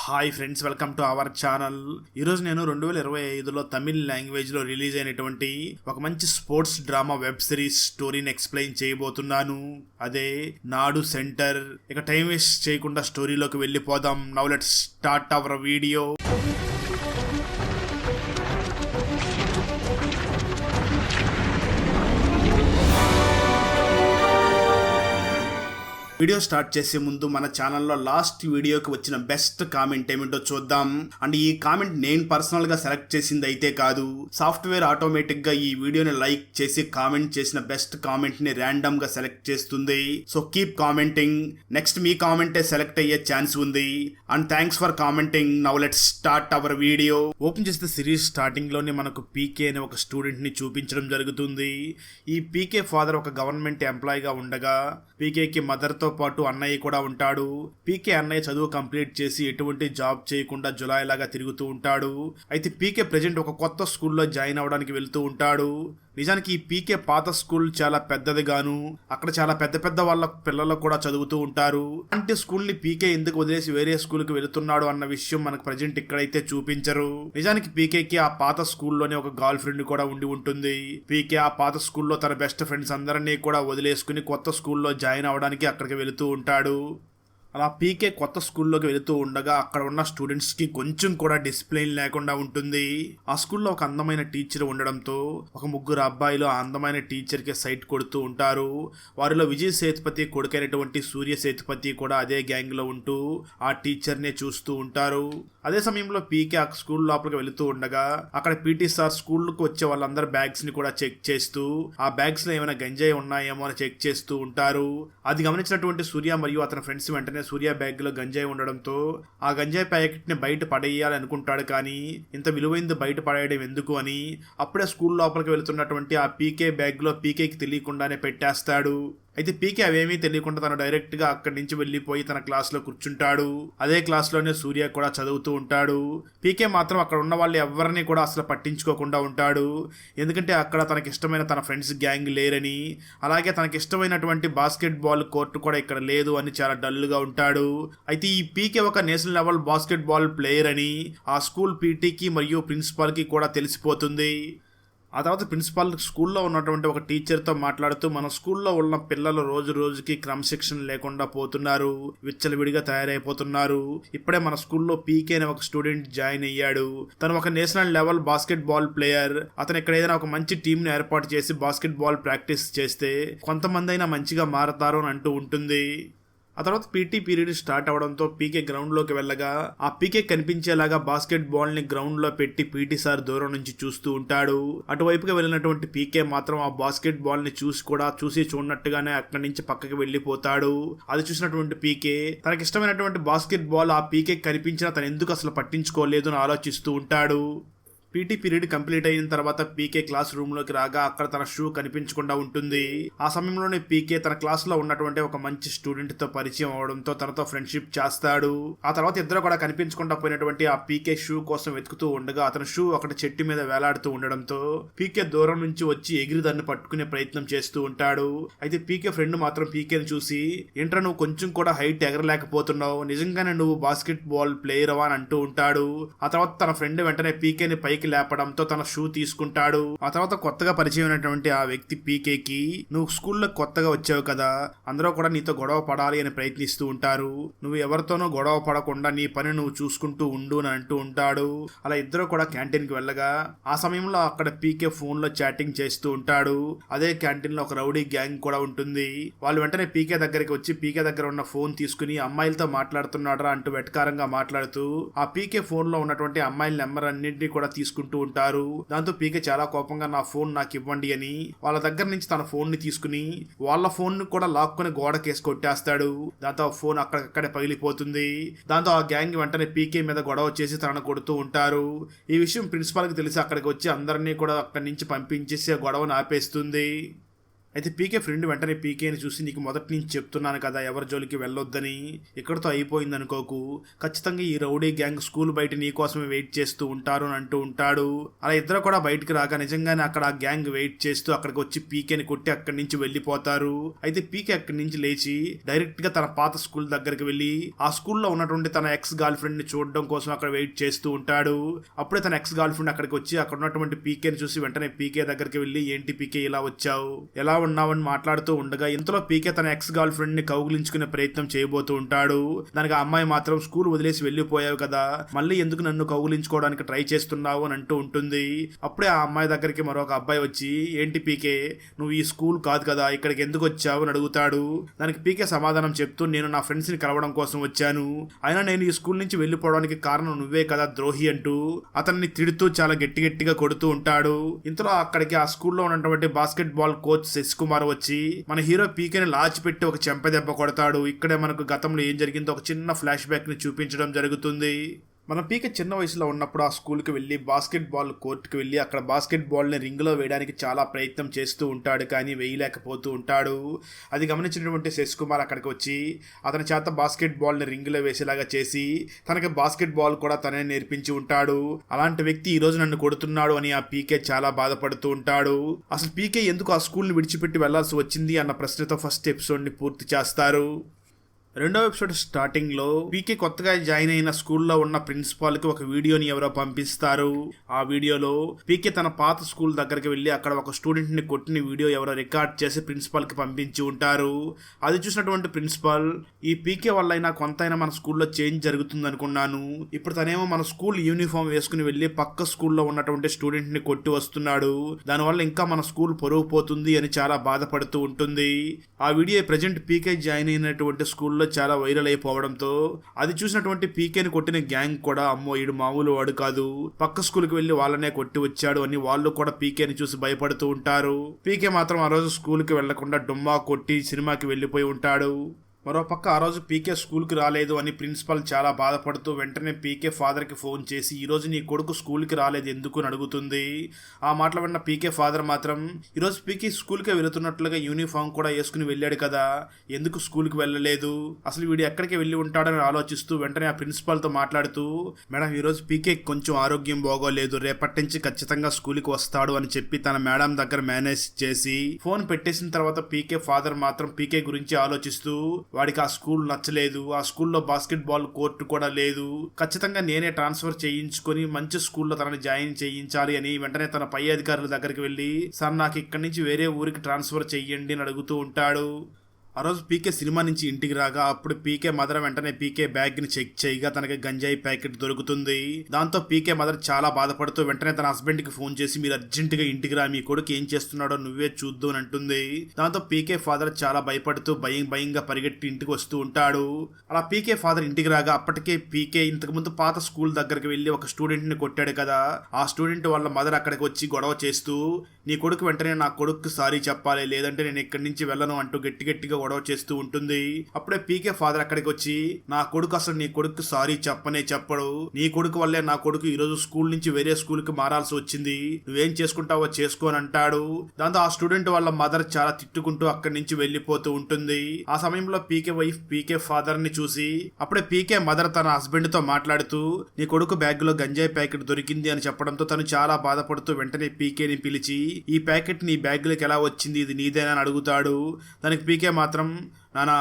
Hi friends, welcome to our channel. ఈరోజు నేను 2025లో తమిళ్ లాంగ్వేజ్లో రిలీజ్ అయినటువంటి ఒక మంచి స్పోర్ట్స్ డ్రామా వెబ్ సిరీస్ స్టోరీని ఎక్స్ప్లెయిన్ చేయబోతున్నాను. అదే నాడు సెంటర్. ఇక టైం వేస్ట్ చేయకుండా స్టోరీలోకి వెళ్ళిపోదాం. Now let's start our video. Video start చేసే ముందు మన ఛానల్లో లాస్ట్ వీడియోకి వచ్చిన బెస్ట్ కామెంట్ ఏమిటో చూద్దాం. అండ్ ఈ కామెంట్ నేను పర్సనల్గా సెలెక్ట్ చేసింది అయితే కాదు, సాఫ్ట్వేర్ ఆటోమేటిక్గా ఈ వీడియోని లైక్ చేసి కామెంట్ చేసిన బెస్ట్ కామెంట్ని ర్యాండమ్గా సెలెక్ట్ చేస్తుంది. So keep commenting. నెక్స్ట్ మీ కామెంటే సెలెక్ట్ అయ్యే ఛాన్స్ ఉంది. And thanks for commenting. Now let's start our video. Open చేస్తే సిరీస్ స్టార్టింగ్లోనే మనకు పీకే అనే ఒక స్టూడెంట్ని చూపించడం జరుగుతుంది. ఈ పీకే ఫాదర్ ఒక గవర్నమెంట్ ఎంప్లాయీగా ఉండగా పీకేకి మదర్తో పాటు అన్నయ్య కూడా ఉంటాడు. పీకే అన్నయ్య చదువు కంప్లీట్ చేసి ఎటువంటి జాబ్ చేయకుండా జులాయి లాగా తిరుగుతూ ఉంటాడు. అయితే పీకే ప్రెజెంట్ ఒక కొత్త స్కూల్లో జాయిన్ అవడానికి వెళ్తూ ఉంటాడు. నిజానికి ఈ పీకే పాత స్కూల్ చాలా పెద్దదిగాను, అక్కడ చాలా పెద్ద పెద్ద వాళ్ళ పిల్లలు కూడా చదువుతూ ఉంటారు. అంటే స్కూల్ ని పీకే ఎందుకు వదిలేసి వేరే స్కూల్ కి వెళుతున్నాడు అన్న విషయం మనకు ప్రజెంట్ ఇక్కడైతే చూపించరు. నిజానికి పీకేకి ఆ పాత స్కూల్లోనే ఒక గర్ల్ ఫ్రెండ్ కూడా ఉండి ఉంటుంది. పీకే ఆ పాత స్కూల్లో తన బెస్ట్ ఫ్రెండ్స్ అందరినీ కూడా వదిలేసుకుని కొత్త స్కూల్లో జాయిన్ అవడానికి అక్కడికి వెళుతూ ఉంటాడు. అలా పీకే కొత్త స్కూల్లోకి వెళుతూ ఉండగా అక్కడ ఉన్న స్టూడెంట్స్కి కొంచెం కూడా డిసిప్లిన్ లేకుండా ఉంటుంది. ఆ స్కూల్లో ఒక అందమైన టీచర్ ఉండడంతో ఒక ముగ్గురు అబ్బాయిలు ఆ అందమైన టీచర్కి సైట్ కొడుతూ ఉంటారు. వారిలో విజయ్ సేతుపతి కొడుకైనటువంటి సూర్య సేతుపతి కూడా అదే గ్యాంగ్లో ఉంటూ ఆ టీచర్నే చూస్తూ ఉంటారు. అదే సమయంలో పీకే ఆ స్కూల్ లోపలికి వెళుతూ ఉండగా అక్కడ పీటీ సార్ స్కూల్కి వచ్చే వాళ్ళందరి బ్యాగ్స్ ని కూడా చెక్ చేస్తూ ఆ బ్యాగ్స్ లో ఏమైనా గంజాయి ఉన్నాయేమో అని చెక్ చేస్తూ ఉంటారు. అది గమనించినటువంటి సూర్య మరియు అతని ఫ్రెండ్స్ వెంటనే సూర్య బ్యాగ్ లో గంజాయి ఉండడంతో ఆ గంజాయి ప్యాకెట్ ని బయట పడేయాలి అనుకుంటాడు. కానీ ఇంత విలువైంది బయట పడేయడం ఎందుకు అని అప్పుడే స్కూల్ లోపలికి వెళుతున్నటువంటి ఆ పీకే బ్యాగ్ లో పీకేకి తెలియకుండానే పెట్టేస్తాడు. అయితే పీకే అవేమీ తెలియకుండా తను డైరెక్ట్ గా అక్కడి నుంచి వెళ్లిపోయి తన క్లాస్ లో కూర్చుంటాడు. అదే క్లాస్ లోనే సూర్య కూడా చదువుతూ ఉంటాడు. పీకే మాత్రం అక్కడ ఉన్న వాళ్ళు ఎవరిని కూడా అసలు పట్టించుకోకుండా ఉంటాడు. ఎందుకంటే అక్కడ తనకి ఇష్టమైన తన ఫ్రెండ్స్ గ్యాంగ్ లేరని, అలాగే తనకి ఇష్టమైనటువంటి బాస్కెట్ బాల్ కోర్టు కూడా ఇక్కడ లేదు అని చాలా డల్ గా ఉంటాడు. అయితే ఈ పీకే ఒక national level basket ball player అని ఆ స్కూల్ పీటీకి మరియు ప్రిన్సిపాల్ కి కూడా తెలిసిపోతుంది. ఆ తర్వాత ప్రిన్సిపాల్ స్కూల్లో ఉన్నటువంటి ఒక టీచర్తో మాట్లాడుతూ మన స్కూల్లో ఉన్న పిల్లలు రోజు రోజుకి క్రమశిక్షణ లేకుండా పోతున్నారు, విచ్చలవిడిగా తయారైపోతున్నారు. ఇప్పుడే మన స్కూల్లో పీకే అనే ఒక స్టూడెంట్ జాయిన్ అయ్యాడు. తను ఒక national level basket ball player. అతను ఇక్కడ ఏదైనా ఒక మంచి టీంని ఏర్పాటు చేసి బాస్కెట్ బాల్ ప్రాక్టీస్ చేస్తే కొంతమంది అయినా మంచిగా మారతారు అని అంటూ ఉంటుంది. ఆ తర్వాత పీటీ పీరియడ్ స్టార్ట్ అవడంతో పీకే గ్రౌండ్లోకి వెళ్ళగా ఆ పీకే కనిపించేలాగా బాస్కెట్ బాల్ ని గ్రౌండ్ లో పెట్టి పీటీ సార్ దూరం నుంచి చూస్తూ ఉంటాడు. అటువైపుగా వెళ్ళినటువంటి పీకే మాత్రం ఆ బాస్కెట్ బాల్ ని చూసి చూడనట్టుగానే అక్కడి నుంచి పక్కకి వెళ్ళిపోతాడు. అది చూసినటువంటి పీకే తనకి ఇష్టమైనటువంటి బాస్కెట్ బాల్ ఆ పీకే కనిపించినా తను ఎందుకు అసలు పట్టించుకోలేదు అని ఆలోచిస్తూ ఉంటాడు. పీటీ పీరియడ్ కంప్లీట్ అయిన తర్వాత పీకే క్లాస్ రూమ్ లోకి రాగా అక్కడ తన షూ కనిపించకుండా ఉంటుంది. ఆ సమయంలోనే పీకే తన క్లాస్ లో ఉన్నటువంటి ఒక మంచి స్టూడెంట్ తో పరిచయం అవడంతో తనతో ఫ్రెండ్షిప్ చేస్తాడు. ఆ తర్వాత ఇద్దరు కూడా కనిపించకుండా పోయినటువంటి ఆ పీకే షూ కోసం వెతుకుతూ ఉండగా అతని షూ ఒకటి చెట్టు మీద వేలాడుతూ ఉండడంతో పీకే దూరం నుంచి వచ్చి ఎగిరి దాన్ని పట్టుకునే ప్రయత్నం చేస్తూ ఉంటాడు. అయితే పీకే ఫ్రెండ్ మాత్రం పీకేని చూసి, ఏంట్రా నువ్వు కొంచెం కూడా హైట్ ఎగరలేకపోతున్నావు, నిజంగానే నువ్వు బాస్కెట్ బాల్ ప్లేయర్ అని అంటూ ఉంటాడు. ఆ తర్వాత తన ఫ్రెండ్ వెంటనే పీకేని పైకి లేపడంతో తన షూ తీసుకుంటాడు. ఆ తర్వాత కొత్తగా పరిచయం అయినటువంటి ఆ వ్యక్తి పీకేకి, నువ్వు స్కూల్లో కొత్తగా వచ్చావు కదా, అందరూ కూడా నీతో గొడవ పడాలి అని ప్రయత్నిస్తూ ఉంటారు, నువ్వు ఎవరితోనూ గొడవ పడకుండా నీ పని నువ్వు చూసుకుంటూ ఉండు అని అంటూ ఉంటాడు. అలా ఇద్దరు కూడా క్యాంటీన్ కి వెళ్ళగా ఆ సమయంలో అక్కడ పీకే ఫోన్ లో చాటింగ్ చేస్తూ ఉంటాడు. అదే క్యాంటీన్ లో ఒక రౌడీ గ్యాంగ్ కూడా ఉంటుంది. వాళ్ళు వెంటనే పీకే దగ్గరికి వచ్చి పీకే దగ్గర ఉన్న ఫోన్ తీసుకుని అమ్మాయిలతో మాట్లాడుతున్నాడరా అంటూ వెటకారంగా మాట్లాడుతూ ఆ పీకే ఫోన్ లో ఉన్నటువంటి అమ్మాయిల నెంబర్ అన్నింటినీ కూడా తీసుకుంటూ ఉంటారు. దాంతో పీకే చాలా కోపంగా నా ఫోన్ నాకు ఇవ్వండి అని వాళ్ళ దగ్గర నుంచి తన ఫోన్ ని తీసుకుని వాళ్ళ ఫోన్ ని కూడా లాక్కుని గోడకేసి కొట్టేస్తాడు. దాంతో ఆ ఫోన్ అక్కడక్కడే పగిలిపోతుంది. దాంతో ఆ గ్యాంగ్ వెంటనే పీకే మీద గొడవ చేసి తనను కొడుతూ ఉంటారు. ఈ విషయం ప్రిన్సిపాల్ కి తెలిసి అక్కడికి వచ్చి అందరినీ కూడా అక్కడి నుంచి పంపించేసి ఆ గొడవను ఆపేస్తుంది. అయితే పీకే ఫ్రెండ్ వెంటనే పీకేని చూసి నీకు మొదటి నుంచి చెప్తున్నాను కదా ఎవరి జోలికి వెళ్ళొద్దని, ఇక్కడతో అయిపోయింది అనుకోకు, ఖచ్చితంగా ఈ రౌడీ గ్యాంగ్ స్కూల్ బయట నీ కోసమే వెయిట్ చేస్తూ ఉంటారు అని అంటూ ఉంటాడు. అలా ఇద్దరు కూడా బయటకు రాక నిజంగానే అక్కడ ఆ గ్యాంగ్ వెయిట్ చేస్తూ అక్కడికి వచ్చి పీకేని కొట్టి అక్కడి నుంచి వెళ్ళిపోతారు. అయితే పీకే అక్కడి నుంచి లేచి డైరెక్ట్ గా తన పాత స్కూల్ దగ్గరికి వెళ్ళి ఆ స్కూల్లో ఉన్నటువంటి తన ఎక్స్ గర్ల్ ఫ్రెండ్ ని చూడడం కోసం అక్కడ వెయిట్ చేస్తూ ఉంటాడు. అప్పుడే తన ఎక్స్ గర్ల్ ఫ్రెండ్ అక్కడికి వచ్చి అక్కడ ఉన్నటువంటి పీకేని చూసి వెంటనే పీకే దగ్గరికి వెళ్ళి ఏంటి పీకే ఇలా వచ్చావు, ఎలా ఉన్నావని మాట్లాడుతూ ఉండగా ఇంతలో పీకే తన ఎక్స్ గర్ల్ ఫ్రెండ్ ని కౌగిలించుకునే ప్రయత్నం చేయబోతూ ఉంటాడు. దానికి ఆ అమ్మాయి మాత్రం స్కూల్ వదిలేసి వెళ్ళిపోయావు కదా, మళ్ళీ ఎందుకు నన్ను కౌగిలించుకోవడానికి ట్రై చేస్తున్నావు అని అంటూ ఉంటుంది. అప్పుడే ఆ అమ్మాయి దగ్గరికి మరొక అబ్బాయి వచ్చి ఏంటి పీకే నువ్వు ఈ స్కూల్ కాదు కదా ఇక్కడికి ఎందుకు వచ్చావు అని అడుగుతాడు. దానికి పీకే సమాధానం చెప్తూ నేను నా ఫ్రెండ్స్ ని కలవడం కోసం వచ్చాను, అయినా నేను ఈ స్కూల్ నుంచి వెళ్ళిపోవడానికి కారణం నువ్వే కదా ద్రోహి అంటూ అతన్ని తిడుతూ చాలా గట్టిగా కొడుతూ ఉంటాడు. ఇంతలో అక్కడికి ఆ స్కూల్లో ఉన్నటువంటి బాస్కెట్ బాల్ కోచ్ శశికుమార్ వచ్చి మన హీరో పీకేని లాచిపెట్టి ఒక చెంపదెబ్బ కొడతాడు. ఇక్కడే మనకు గతంలో ఏం జరిగిందో ఒక చిన్న ఫ్లాష్ బ్యాక్ ని చూపించడం జరుగుతుంది. మన పీకే చిన్న వయసులో ఉన్నప్పుడు ఆ స్కూల్కి వెళ్ళి బాస్కెట్ బాల్ కోర్టుకి వెళ్ళి అక్కడ బాస్కెట్ బాల్ని రింగ్లో వేయడానికి చాలా ప్రయత్నం చేస్తూ ఉంటాడు, కానీ వేయలేకపోతూ ఉంటాడు. అది గమనించినటువంటి శశికుమార్ అక్కడికి వచ్చి అతని చేత బాస్కెట్ బాల్ని రింగ్లో వేసేలాగా చేసి తనకి బాస్కెట్ బాల్ కూడా తనే నేర్పించి ఉంటాడు. అలాంటి వ్యక్తి ఈ రోజు నన్ను కొడుతున్నాడు అని ఆ పీకే చాలా బాధపడుతూ ఉంటాడు. అసలు పీకే ఎందుకు ఆ స్కూల్ని విడిచిపెట్టి వెళ్లాల్సి వచ్చింది అన్న ప్రశ్నతో ఫస్ట్ ఎపిసోడ్ని పూర్తి చేస్తారు. రెండవ ఎపిసోడ్ స్టార్టింగ్ లో పీకే కొత్తగా జాయిన్ అయిన స్కూల్లో ఉన్న ప్రిన్సిపాల్ కి ఒక వీడియోని ఎవరో పంపిస్తారు. ఆ వీడియోలో పీకే తన పాత స్కూల్ దగ్గరికి వెళ్ళి అక్కడ ఒక స్టూడెంట్ ని కొట్టిన వీడియో ఎవరో రికార్డ్ చేసి ప్రిన్సిపాల్ కి పంపించి ఉంటారు. అది చూసినటువంటి ప్రిన్సిపాల్ ఈ పీకే వల్ల అయినా కొంతైనా మన స్కూల్లో చేంజ్ జరుగుతుంది అనుకున్నాను, ఇప్పుడు తనేమో మన స్కూల్ యూనిఫామ్ వేసుకుని వెళ్ళి పక్క స్కూల్లో ఉన్నటువంటి స్టూడెంట్ ని కొట్టి వస్తున్నాడు, దానివల్ల ఇంకా మన స్కూల్ పొరుగు పోతుంది అని చాలా బాధపడుతూ ఉంటుంది. ఆ వీడియో ప్రజెంట్ పీకే జాయిన్ అయినటువంటి స్కూల్లో చాలా వైరల్ అయిపోవడంతో అది చూసినటువంటి పీకేని కొట్టిన గ్యాంగ్ కూడా అమ్మో ఈడు మామూలు వాడు కాదు, పక్క స్కూల్కి వెళ్లి వాళ్ళనే కొట్టి వచ్చాడు అని వాళ్ళు కూడా పీకేని చూసి భయపడుతూ ఉంటారు. పీకే మాత్రం ఆ రోజు స్కూల్కి వెళ్లకుండా డుమ్మా కొట్టి సినిమాకి వెళ్లిపోయి ఉంటాడు. మరోపక్క ఆ రోజు పీకే స్కూల్కి రాలేదు అని ప్రిన్సిపల్ చాలా బాధపడుతూ వెంటనే పీకే ఫాదర్కి ఫోన్ చేసి ఈరోజు నీ కొడుకు స్కూల్కి రాలేదు ఎందుకు అని అడుగుతుంది. ఆ మాటలు విన్న పీకే ఫాదర్ మాత్రం ఈరోజు పీకే స్కూల్కి వెళుతున్నట్లుగా యూనిఫామ్ కూడా వేసుకుని వెళ్ళాడు కదా, ఎందుకు స్కూల్కి వెళ్ళలేదు, అసలు వీడు ఎక్కడికి వెళ్ళి ఉంటాడని ఆలోచిస్తూ వెంటనే ఆ ప్రిన్సిపల్తో మాట్లాడుతూ మేడం ఈరోజు పీకే కొంచెం ఆరోగ్యం బాగోలేదు, రేపటి నుంచి ఖచ్చితంగా స్కూల్కి వస్తాడు అని చెప్పి తన మేడం దగ్గర మేనేజ్ చేసి ఫోన్ పెట్టేసిన తర్వాత పీకే ఫాదర్ మాత్రం పీకే గురించి ఆలోచిస్తూ వాడికి ఆ స్కూల్ నచ్చలేదు, ఆ స్కూల్లో బాస్కెట్ బాల్ కోర్టు కూడా లేదు, ఖచ్చితంగా నేనే ట్రాన్స్ఫర్ చేయించుకొని మంచి స్కూల్లో తనని జాయిన్ చేయించాలి అని వెంటనే తన పై అధికారుల దగ్గరికి వెళ్ళి సార్ నాకు ఇక్కడి నుంచి వేరే ఊరికి ట్రాన్స్ఫర్ చెయ్యండి అని అడుగుతూ ఉంటాడు. ఆ రోజు పీకే సినిమా నుంచి ఇంటికి రాగా అప్పుడు పీకే మదర్ వెంటనే పీకే బ్యాగ్ ని చెక్ చేయగా తనకి గంజాయి ప్యాకెట్ దొరుకుతుంది. దాంతో పీకే మదర్ చాలా బాధపడుతూ వెంటనే తన హస్బెండ్ కి ఫోన్ చేసి మీరు అర్జెంట్ గా ఇంటికి రా, మీ కొడుకు ఏం చేస్తున్నాడో నువ్వే చూద్దు అని అంటుంది. దాంతో పీకే ఫాదర్ చాలా భయపడుతూ భయంగా పరిగెట్టి ఇంటికి వస్తూ ఉంటాడు. అలా పీకే ఫాదర్ ఇంటికి రాగా అప్పటికే పీకే ఇంతకు ముందు పాత స్కూల్ దగ్గరికి వెళ్లి ఒక స్టూడెంట్ ని కొట్టాడు కదా, ఆ స్టూడెంట్ వాళ్ళ మదర్ అక్కడికి వచ్చి గొడవ చేస్తూ నీ కొడుకు వెంటనే నా కొడుకు సారీ చెప్పాలి లేదంటే నేను ఇక్కడి నుంచి వెళ్ళను అంటూ గట్టిగా గొడవ చేస్తూ ఉంటుంది. అప్పుడే పీకే ఫాదర్ అక్కడికి వచ్చి నా కొడుకు అసలు నీ కొడుకు సారీ చెప్పడు, నీ కొడుకు వల్లే నా కొడుకు ఈ రోజు స్కూల్ నుంచి వేరే స్కూల్ కి మారాల్సి వచ్చింది, నువ్వేం చేసుకుంటావో చేసుకోని అంటాడు. దాంతో ఆ స్టూడెంట్ వాళ్ళ మదర్ చాలా తిట్టుకుంటూ అక్కడి నుంచి వెళ్లిపోతూ ఉంటుంది. ఆ సమయంలో పీకే వైఫ్ పీకే ఫాదర్ ని చూసి అప్పుడే పీకే మదర్ తన హస్బెండ్ తో మాట్లాడుతూ నీ కొడుకు బ్యాగ్ లో గంజాయి ప్యాకెట్ దొరికింది అని చెప్పడంతో తను చాలా బాధపడుతూ వెంటనే పీకేని పిలిచి ఈ ప్యాకెట్ నీ బ్యాగ్ లోకి ఎలా వచ్చింది, ఇది నీదేనా అని అడుగుతాడు. దానికి పీకే మాత్రం నానా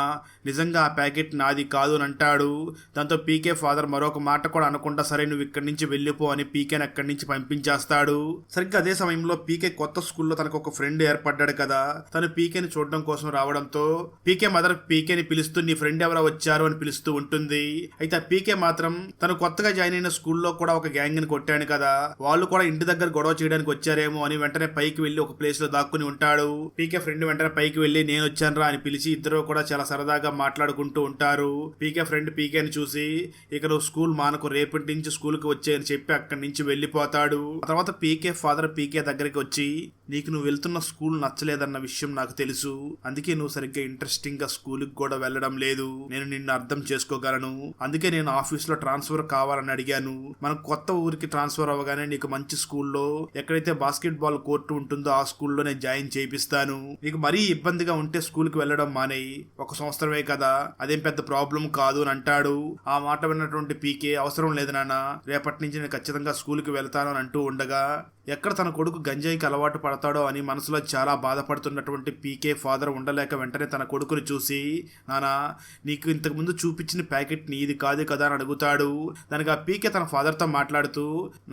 నిజంగా ఆ ప్యాకెట్ నాది కాదు అని అంటాడు. దాంతో పీకే ఫాదర్ మరొక మాట కూడా అనకుండా సరే నువ్వు ఇక్కడి నుంచి వెళ్ళిపో అని పీకేని అక్కడి నుంచి పంపించేస్తాడు. సరిగ్గా అదే సమయంలో పీకే కొత్త స్కూల్లో తనకు ఒక ఫ్రెండ్ ఏర్పడ్డాడు కదా, తను పీకేని చూడడం కోసం రావడంతో పీకే మదర్ పీకేని పిలుస్తూ నీ ఫ్రెండ్ ఎవరో వచ్చారు అని పిలుస్తూ ఉంటుంది. అయితే ఆ పీకే మాత్రం తను కొత్తగా జాయిన్ అయిన స్కూల్లో కూడా ఒక గ్యాంగ్ ని కొట్టాను కదా, వాళ్ళు కూడా ఇంటి దగ్గర గొడవ చేయడానికి వచ్చారేమో అని వెంటనే పైకి వెళ్లి ఒక ప్లేస్ లో దాక్కుని ఉంటాడు. పీకే ఫ్రెండ్ వెంటనే పైకి వెళ్లి నేను వచ్చానురా అని పిలిచి ఇద్దరు కూడా చాలా సరదాగా మాట్లాడుకుంటూ ఉంటారు. పీకే ఫ్రెండ్ పీకేని చూసి ఇక నువ్వు స్కూల్ మానకు, రేపటి నుంచి స్కూల్ కి వచ్చాయని చెప్పి అక్కడి నుంచి వెళ్లిపోతాడు. తర్వాత పీకే ఫాదర్ పీకే దగ్గరికి వచ్చి నీకు నువ్వు వెళ్తున్న స్కూల్ నచ్చలేదన్న విషయం నాకు తెలుసు. అందుకే నువ్వు సరిగ్గా ఇంట్రెస్టింగ్ గా స్కూల్కి కూడా వెళ్ళడం లేదు. నేను నిన్ను అర్థం చేసుకోగలను. అందుకే నేను ఆఫీస్లో ట్రాన్స్ఫర్ కావాలని అడిగాను. మనం కొత్త ఊరికి ట్రాన్స్ఫర్ అవ్వగానే నీకు మంచి స్కూల్లో ఎక్కడైతే బాస్కెట్ బాల్ కోర్టు ఉంటుందో ఆ స్కూల్లో నేను జాయిన్ చేయిస్తాను. నీకు మరీ ఇబ్బందిగా ఉంటే స్కూల్కి వెళ్ళడం మానేయి. 1 సంవత్సరమే కదా, అదేం పెద్ద ప్రాబ్లం కాదు అని అంటాడు. ఆ మాట విన్నటువంటి పీకే, అవసరం లేదు నాన్న, రేపటి నుంచి నేను ఖచ్చితంగా స్కూల్కి వెళ్తాను అని అంటూ ఉండగా ఎక్కడ తన కొడుకు గంజాయికి అలవాటు పడతాడో అని మనసులో చాలా బాధపడుతున్నటువంటి పీకే ఫాదర్ ఉండలేక వెంటనే తన కొడుకుని చూసి, నానా నీకు ఇంతకుముందు చూపించిన ప్యాకెట్ నీది కాదు కదా అని అడుగుతాడు. దానికి ఆ పీకే తన ఫాదర్తో మాట్లాడుతూ,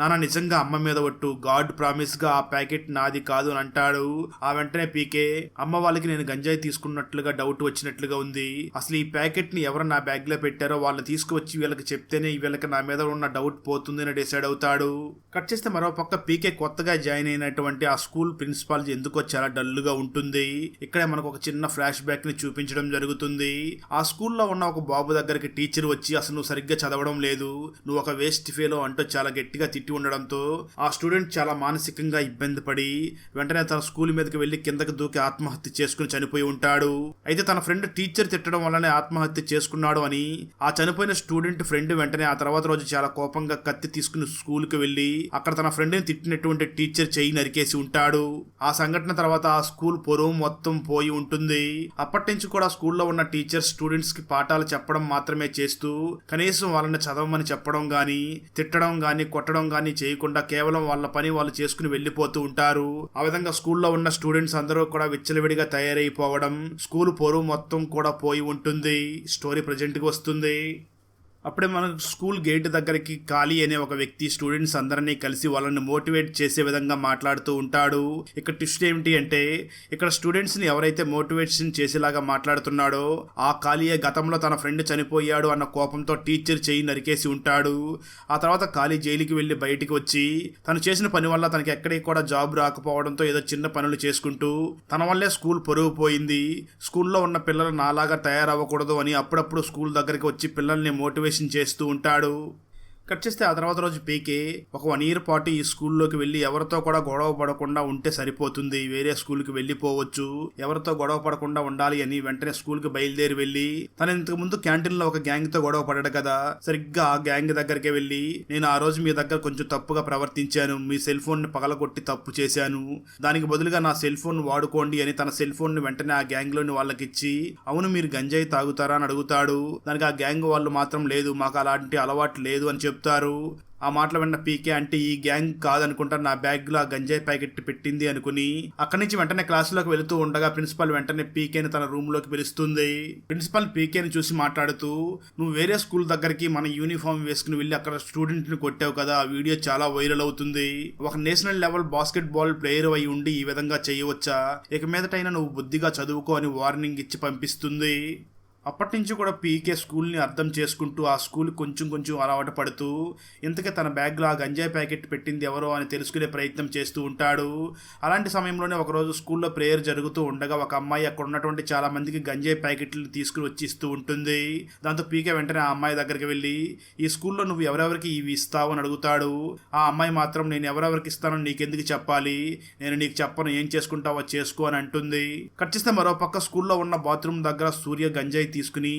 నానా నిజంగా అమ్మ మీద ఒట్టు, గాడ్ ప్రామిస్ గా ఆ ప్యాకెట్ నాది కాదు అని అంటాడు. ఆ వెంటనే పీకే, అమ్మ వాళ్ళకి నేను గంజాయి తీసుకున్నట్లుగా డౌట్ వచ్చినట్లుగా ఉంది. అసలు ఈ ప్యాకెట్ ని ఎవరు నా బ్యాగ్ లో పెట్టారో వాళ్ళు తీసుకువచ్చి వీళ్ళకి చెప్తేనే వీళ్ళకి నా మీద ఉన్న డౌట్ పోతుంది అని డిసైడ్ అవుతాడు. కట్ చేస్తే మరో పక్క పీకే కొత్తగా జాయిన్ అయినటువంటి ఆ స్కూల్ ప్రిన్సిపాల్ ఎందుకో చాలా డల్గా ఉంటుంది. ఇక్కడే మనకు ఒక చిన్న ఫ్లాష్ బ్యాక్ ని చూపించడం జరుగుతుంది. ఆ స్కూల్లో ఉన్న ఒక బాబు దగ్గరికి టీచర్ వచ్చి, అసలు నువ్వు సరిగ్గా చదవడం లేదు, నువ్వు ఒక వేస్ట్ ఫెలో అంటూ చాలా గట్టిగా తిట్టి ఉండడంతో ఆ స్టూడెంట్ చాలా మానసికంగా ఇబ్బంది పడి వెంటనే తన స్కూల్ మీదకి వెళ్లి కిందకి దూకి ఆత్మహత్య చేసుకుని చనిపోయి ఉంటాడు. అయితే తన ఫ్రెండ్ టీచర్ తిట్టడం వల్లనే ఆత్మహత్య చేసుకున్నాడు అని ఆ చనిపోయిన స్టూడెంట్ ఫ్రెండ్ వెంటనే ఆ తర్వాత రోజు చాలా కోపంగా కత్తి తీసుకుని స్కూల్ కి వెళ్లి అక్కడ తన ఫ్రెండ్ ని తిట్టినటువంటి టీచర్ చెయ్యి నరికేసి ఉంటాడు. ఆ సంఘటన తర్వాత ఆ స్కూల్ పొరుగు మొత్తం పోయి ఉంటుంది. అప్పటి నుంచి కూడా స్కూల్లో ఉన్న టీచర్ స్టూడెంట్స్ కి పాఠాలు చెప్పడం మాత్రమే చేస్తూ కనీసం వాళ్ళని చదవమని చెప్పడం గాని, తిట్టడం గాని, కొట్టడం గాని చేయకుండా కేవలం వాళ్ళ పని వాళ్ళు చేసుకుని వెళ్లిపోతూ ఉంటారు. ఆ విధంగా స్కూల్లో ఉన్న స్టూడెంట్స్ అందరూ కూడా విచ్చలవిడిగా తయారైపోవడం, స్కూల్ పొరుగు మొత్తం కూడా పోయి ఉంటుంది. స్టోరీ ప్రజెంట్ కి వస్తుంది. అప్పుడే మనకు స్కూల్ గేట్ దగ్గరికి కాళీ అనే ఒక వ్యక్తి స్టూడెంట్స్ అందరినీ కలిసి వాళ్ళని మోటివేట్ చేసే విధంగా మాట్లాడుతూ ఉంటాడు. ఇక్కడ ట్విస్ట్ ఏమిటి అంటే, ఇక్కడ స్టూడెంట్స్ ని ఎవరైతే మోటివేషన్ చేసేలాగా మాట్లాడుతున్నాడో ఆ కాళీయే గతంలో తన ఫ్రెండ్ చనిపోయాడు అన్న కోపంతో టీచర్ చెయ్యి నరికేసి ఉంటాడు. ఆ తర్వాత కాళీ జైలుకి వెళ్లి బయటికి వచ్చి తను చేసిన పని వల్ల తనకి ఎక్కడికి కూడా జాబ్ రాకపోవడంతో ఏదో చిన్న పనులు చేసుకుంటూ తన వల్లే స్కూల్ పొరుగు పోయింది, స్కూల్లో ఉన్న పిల్లలు నాలాగా తయారవ్వకూడదు అని అప్పుడప్పుడు స్కూల్ దగ్గరికి వచ్చి పిల్లల్ని మోటివేషన్ చేస్తూ ఉంటాడు. కట్ చేస్తే ఆ తర్వాత రోజు పీకే ఒక 1 year పాటు ఈ స్కూల్లోకి వెళ్ళి ఎవరితో కూడా గొడవ పడకుండా ఉంటే సరిపోతుంది, వేరే స్కూల్కి వెళ్ళిపోవచ్చు, ఎవరితో గొడవ పడకుండా ఉండాలి అని వెంటనే స్కూల్కి బయలుదేరి వెళ్ళి తను ఇంతకు ముందు క్యాంటీన్లో ఒక గ్యాంగ్తో గొడవ పడ్డాడు కదా, సరిగ్గా ఆ గ్యాంగ్ దగ్గరికి వెళ్ళి, నేను ఆ రోజు మీ దగ్గర కొంచెం తప్పుగా ప్రవర్తించాను, మీ సెల్ ఫోన్ ని పగలగొట్టి తప్పు చేశాను, దానికి బదులుగా నా సెల్ ఫోన్ వాడుకోండి అని తన సెల్ ఫోన్ ని వెంటనే ఆ గ్యాంగ్ లోని వాళ్ళకిచ్చి, అవును మీరు గంజాయి తాగుతారా అని అడుగుతాడు. దానికి ఆ గ్యాంగ్ వాళ్ళు మాత్రం లేదు, మాకు అలాంటి అలవాటు లేదు అని చెప్తారు. ఆ మాటలు విన్న పీకే, అంటే ఈ గ్యాంగ్ కాదనుకుంటా నా బ్యాగ్ లో గంజాయి ప్యాకెట్ పెట్టింది అనుకుని అక్కడి నుంచి వెంటనే క్లాసులోకి వెళుతూ ఉండగా ప్రిన్సిపల్ వెంటనే పీకేని తన రూమ్ లోకి పిలుస్తుంది. ప్రిన్సిపల్ పీకేని చూసి మాట్లాడుతూ, నువ్వు వేరే స్కూల్ దగ్గరికి మన యూనిఫామ్ వేసుకుని వెళ్ళి అక్కడ స్టూడెంట్ ని కొట్టావు కదా, ఆ వీడియో చాలా వైరల్ అవుతుంది, ఒక national level basket ball player అయి ఉండి ఈ విధంగా చేయవచ్చా, ఇక మీదటైనా నువ్వు బుద్ధిగా చదువుకో అని వార్నింగ్ ఇచ్చి పంపిస్తుంది. అప్పటి నుంచి కూడా పీకే స్కూల్ని అర్థం చేసుకుంటూ ఆ స్కూల్ కొంచెం కొంచెం అలవాటు పడుతూ ఇంతకే తన బ్యాగ్లో ఆ గంజాయి ప్యాకెట్ పెట్టింది ఎవరో అని తెలుసుకునే ప్రయత్నం చేస్తూ ఉంటాడు. అలాంటి సమయంలోనే ఒకరోజు స్కూల్లో ప్రేయర్ జరుగుతూ ఉండగా ఒక అమ్మాయి అక్కడ ఉన్నటువంటి చాలా మందికి గంజాయి ప్యాకెట్లు తీసుకుని వచ్చి ఇస్తూ ఉంటుంది. దాంతో పీకే వెంటనే ఆ అమ్మాయి దగ్గరికి వెళ్ళి, ఈ స్కూల్లో నువ్వు ఎవరెవరికి ఇవి ఇస్తావు అని అడుగుతాడు. ఆ అమ్మాయి మాత్రం, నేను ఎవరెవరికి ఇస్తానో నీకెందుకు చెప్పాలి, నేను నీకు చెప్పను, ఏం చేసుకుంటావో చేసుకో అని అంటుంది. కట్ చేస్తే మరో పక్క స్కూల్లో ఉన్న బాత్రూమ్ దగ్గర సూర్య గంజాయి తీసుకుని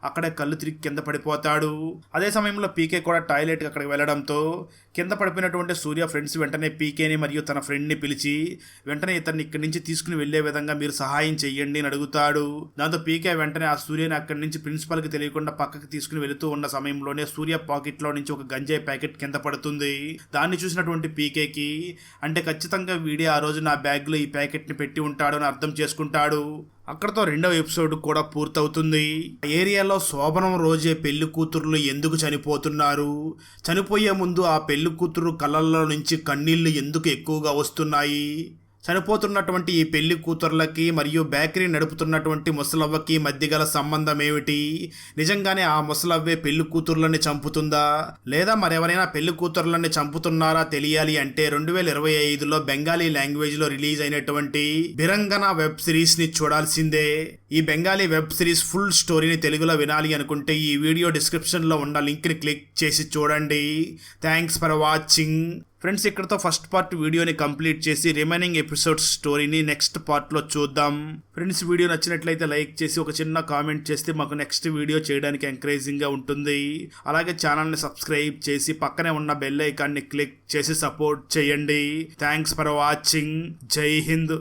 అక్కడే కళ్ళు తిరిగి కింద పడిపోతాడు. అదే సమయంలో పీకే కూడా టాయిలెట్ అక్కడికి వెళ్లడంతో కింద పడిపోయినటువంటి సూర్య ఫ్రెండ్స్ వెంటనే పీకేని మరియు తన ఫ్రెండ్ ని పిలిచి వెంటనే ఇతన్ని ఇక్కడి నుంచి తీసుకుని వెళ్లే విధంగా మీరు సహాయం చెయ్యండి అని అడుగుతాడు. దాంతో పీకే వెంటనే ఆ సూర్యని అక్కడి నుంచి ప్రిన్సిపల్ కి తెలియకుండా పక్కకి తీసుకుని వెళుతూ ఉన్న సమయంలోనే సూర్య పాకెట్ లో నుంచి ఒక గంజాయి ప్యాకెట్ కింద పడుతుంది. దాన్ని చూసినటువంటి పీకేకి, అంటే ఖచ్చితంగా వీడే ఆ రోజు నా బ్యాగ్ లో ఈ ప్యాకెట్ ని పెట్టి ఉంటాడు అని అర్థం చేసుకుంటాడు. అక్కడతో 2వ ఎపిసోడ్ కూడా పూర్తవుతుంది. ఏరియాలో శోభనం రోజే పెళ్లి కూతుర్లు ఎందుకు చనిపోతున్నారు, చనిపోయే ముందు ఆ పెళ్లి కూతురు కళ్ళల్లో నుంచి కన్నీళ్లు ఎందుకు ఎక్కువగా వస్తున్నాయి, చనిపోతున్నటువంటి ఈ పెళ్లి కూతుర్లకి మరియు బేకరీ నడుపుతున్నటువంటి ముసలవ్వకి మధ్య గల సంబంధం ఏమిటి, నిజంగానే ఆ ముసలవ్వే పెళ్లి కూతుర్లని చంపుతుందా లేదా మరెవరైనా పెళ్లి కూతుర్లని చంపుతున్నారా తెలియాలి అంటే 2025లో బెంగాలీ లాంగ్వేజ్ లో రిలీజ్ అయినటువంటి బిరంగన వెబ్ సిరీస్ ని చూడాల్సిందే. ఈ బెంగాలీ వెబ్ సిరీస్ ఫుల్ స్టోరీని తెలుగులో వినాలి అనుకుంటే ఈ వీడియో డిస్క్రిప్షన్ లో ఉన్న లింక్ ని క్లిక్ చేసి చూడండి. Thanks for watching. ఫ్రెండ్స్ ఇక్కడతో ఫస్ట్ పార్ట్ వీడియోని కంప్లీట్ చేసి రిమైనింగ్ ఎపిసోడ్స్ స్టోరీని నెక్స్ట్ పార్ట్లో చూద్దాం. ఫ్రెండ్స్ వీడియో నచ్చినట్లయితే లైక్ చేసి ఒక చిన్న కామెంట్ చేస్తే మాకు నెక్స్ట్ వీడియో చేయడానికి ఎంకరేజింగ్గా ఉంటుంది. అలాగే ఛానల్ని సబ్స్క్రైబ్ చేసి పక్కనే ఉన్న బెల్ ఐకాన్ని క్లిక్ చేసి సపోర్ట్ చేయండి. Thanks for watching. జై హింద్.